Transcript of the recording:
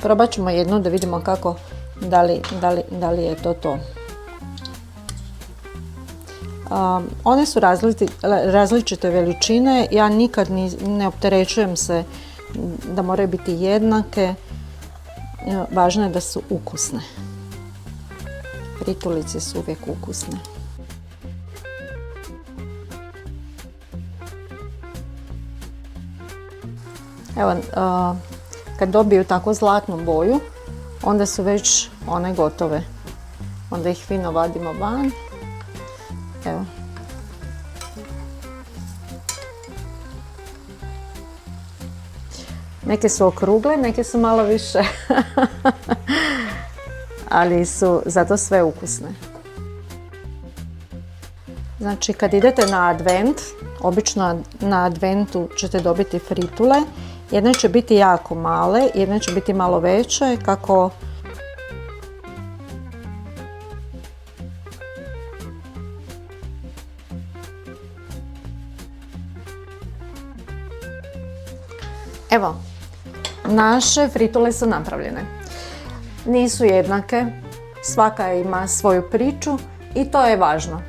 Probat ćemo jednu da vidimo kako, da li je to. One su različite veličine, ja nikad ne opterećujem se da moraju biti jednake, važno je da su ukusne. Fritulice su uvijek ukusne. Evo, kad dobiju tako zlatnu boju, onda su već one gotove. Onda ih fino vadimo van. Evo. Neke su okrugle, neke su malo više, ali su zato sve ukusne. Znači, kad idete na advent, obično na adventu ćete dobiti fritule. Jedne će biti jako male, jedne će biti malo veće, kako evo, naše fritule su napravljene. Nisu jednake, svaka ima svoju priču i to je važno.